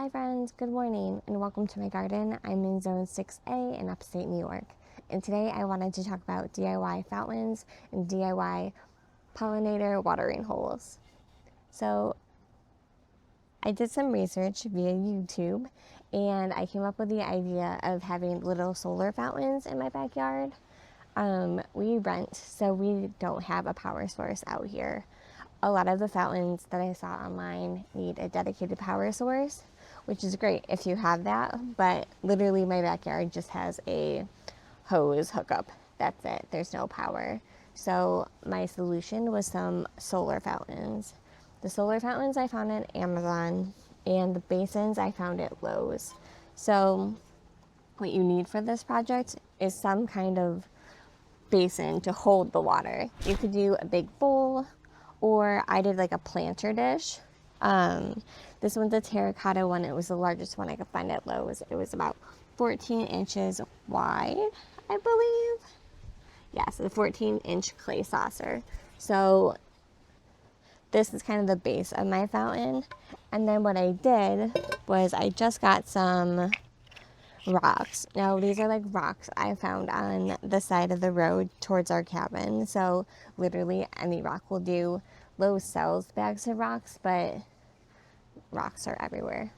Hi friends, good morning and welcome to my garden. I'm in zone 6A in upstate New York. And today I wanted to talk about DIY fountains and DIY pollinator watering holes. So I did some research via YouTube and I came up with the idea of having little solar fountains in my backyard. We rent, so we don't have a power source out here. A lot of the fountains that I saw online need a dedicated power source, which is great if you have that, but literally my backyard just has a hose hookup. That's it. There's no power. So my solution was some solar fountains. The solar fountains I found at Amazon, and the basins I found at Lowe's. So what you need for this project is some kind of basin to hold the water. You could do a big bowl, or I did like a planter dish. This one's a terracotta one. It was the largest one I could find at Lowe's. It was about 14 inches wide, I believe. Yes, a 14-inch clay saucer. So this is kind of the base of my fountain. And then what I did was I just got some rocks. Now these are like rocks I found on the side of the road towards our cabin. So literally any rock will do. Lowe's sells bags of rocks, but rocks are everywhere.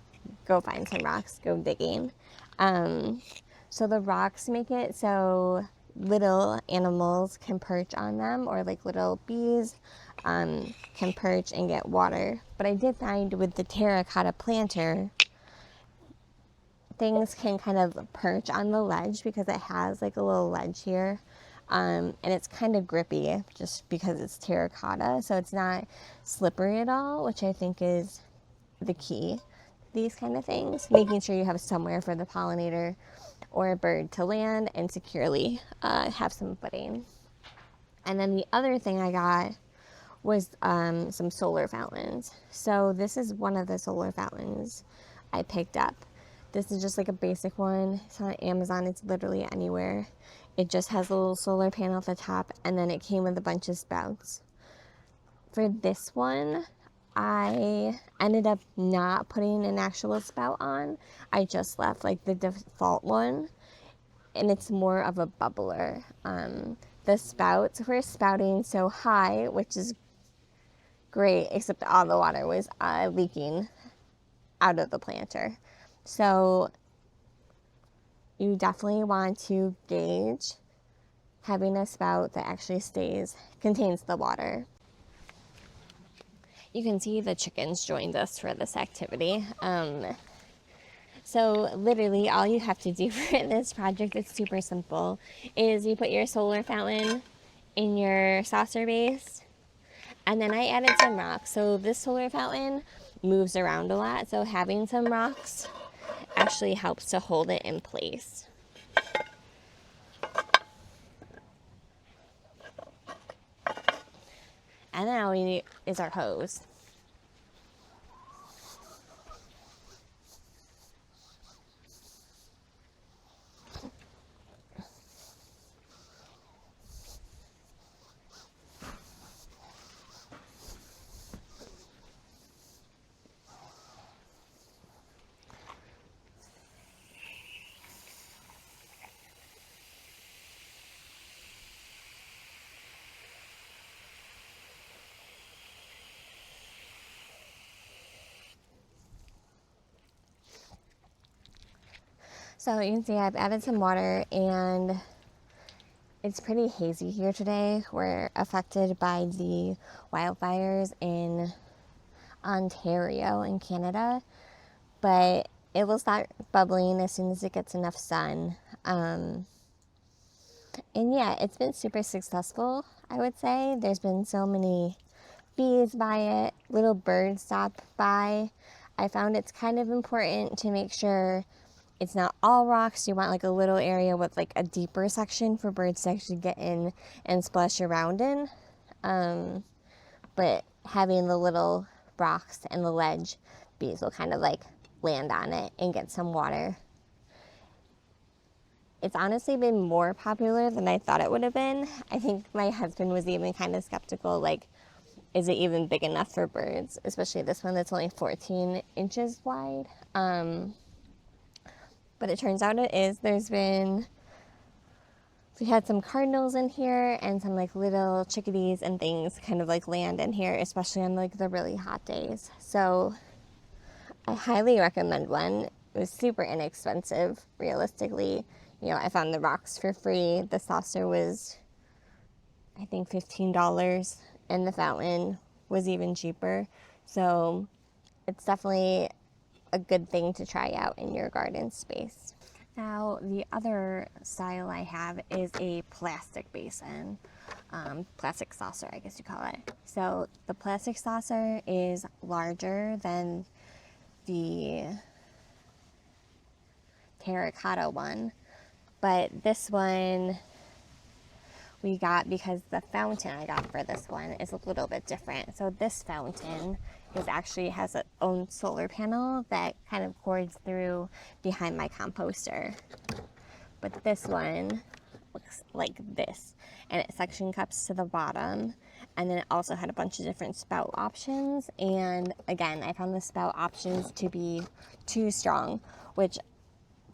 Go find some rocks, go digging. So the rocks make it so little animals can perch on them, or like little bees can perch and get water. But I did find with the terracotta planter, things can kind of perch on the ledge because it has like a little ledge here. And it's kind of grippy just because it's terracotta, so it's not slippery at all, which I think is the key. These kind of things, making sure you have somewhere for the pollinator or a bird to land and securely have some footing. And then the other thing I got was some solar fountains. So this is one of the solar fountains I picked up. This is just like a basic one. It's on Amazon. It's literally anywhere. It just has a little solar panel at the top, and then it came with a bunch of spouts. For this one, I ended up not putting an actual spout on. I just left like the default one, and it's more of a bubbler. The spouts were spouting so high, which is great, except all the water was leaking out of the planter. So you definitely want to gauge having a spout that actually contains the water. You can see the chickens joined us for this activity. So literally all you have to do for this project, it's super simple, is you put your solar fountain in your saucer base, and then I added some rocks. So this solar fountain moves around a lot, so having some rocks actually helps to hold it in place. And then all we need is our hose. So you can see I've added some water, and it's pretty hazy here today. We're affected by the wildfires in Ontario in Canada, but it will start bubbling as soon as it gets enough sun. And yeah, it's been super successful, I would say. There's been so many bees by it, little birds stop by. I found it's kind of important to make sure it's not all rocks. You want like a little area with like a deeper section for birds to actually get in and splash around in. But having the little rocks and the ledge, bees will kind of like land on it and get some water. It's honestly been more popular than I thought it would have been. I think my husband was even kind of skeptical, like, is it even big enough for birds, especially this one that's only 14 inches wide. But it turns out it is. We had some cardinals in here and some like little chickadees and things kind of like land in here, especially on like the really hot days. So I highly recommend one. It was super inexpensive, realistically. You know, I found the rocks for free. The saucer was, I think, $15, and the fountain was even cheaper. So it's definitely a good thing to try out in your garden space. Now, the other style I have is a plastic basin, plastic saucer, I guess you call it. So the plastic saucer is larger than the terracotta one, but this one we got because the fountain I got for this one is a little bit different. So this fountain actually has its own solar panel that kind of cords through behind my composter. But this one looks like this, and it suction cups to the bottom, and then it also had a bunch of different spout options. And again, I found the spout options to be too strong, which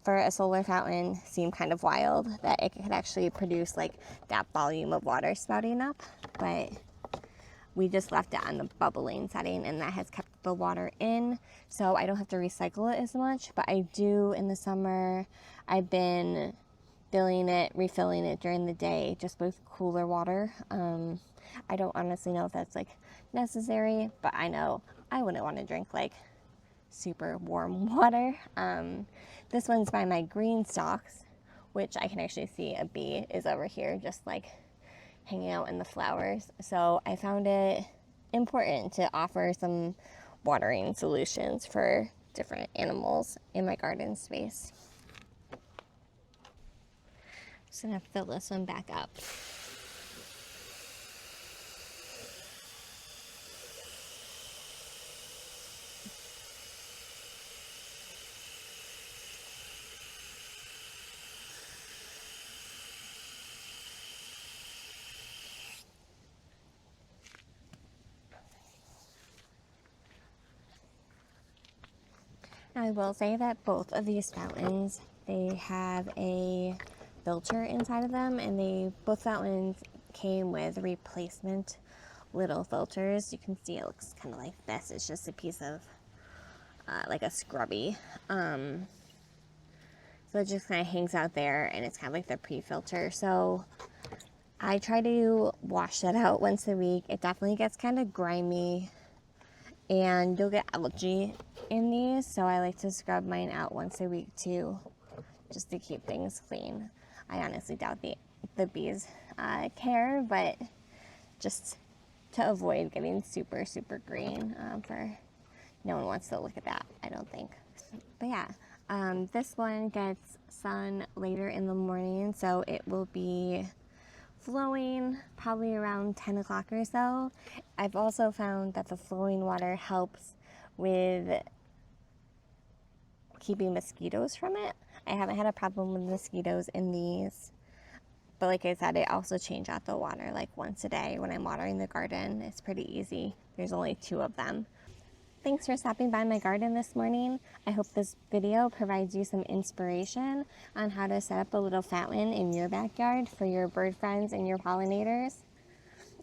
for a solar fountain seemed kind of wild that it could actually produce like that volume of water spouting up. But we just left it on the bubbling setting, and that has kept the water in, so I don't have to recycle it as much. But I do in the summer. I've been refilling it during the day just with cooler water. I don't honestly know if that's like necessary, but I know I wouldn't want to drink like super warm water. This one's by my green stalks, which I can actually see a bee is over here just like hanging out in the flowers. So I found it important to offer some watering solutions for different animals in my garden space. Just gonna fill this one back up. Now I will say that both of these fountains, they have a filter inside of them, and both fountains came with replacement little filters. You can see it looks kind of like this. It's just a piece of like a scrubby. So it just kind of hangs out there, and it's kind of like the pre-filter. So I try to wash that out once a week. It definitely gets kind of grimy, and you'll get algae in these, so I like to scrub mine out once a week too, just to keep things clean. I honestly doubt the bees care, but just to avoid getting super green, no one wants to look at that, I don't think. But yeah, this one gets sun later in the morning, so it will be flowing probably around 10 o'clock or so. I've also found that the flowing water helps with keeping mosquitoes from it. I haven't had a problem with mosquitoes in these, but like I said, I also change out the water like once a day when I'm watering the garden. It's pretty easy. There's only 2 of them. Thanks for stopping by my garden this morning. I hope this video provides you some inspiration on how to set up a little fountain in your backyard for your bird friends and your pollinators.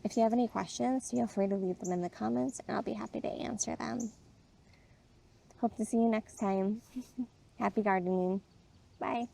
If you have any questions, feel free to leave them in the comments, and I'll be happy to answer them. Hope to see you next time. Happy gardening. Bye.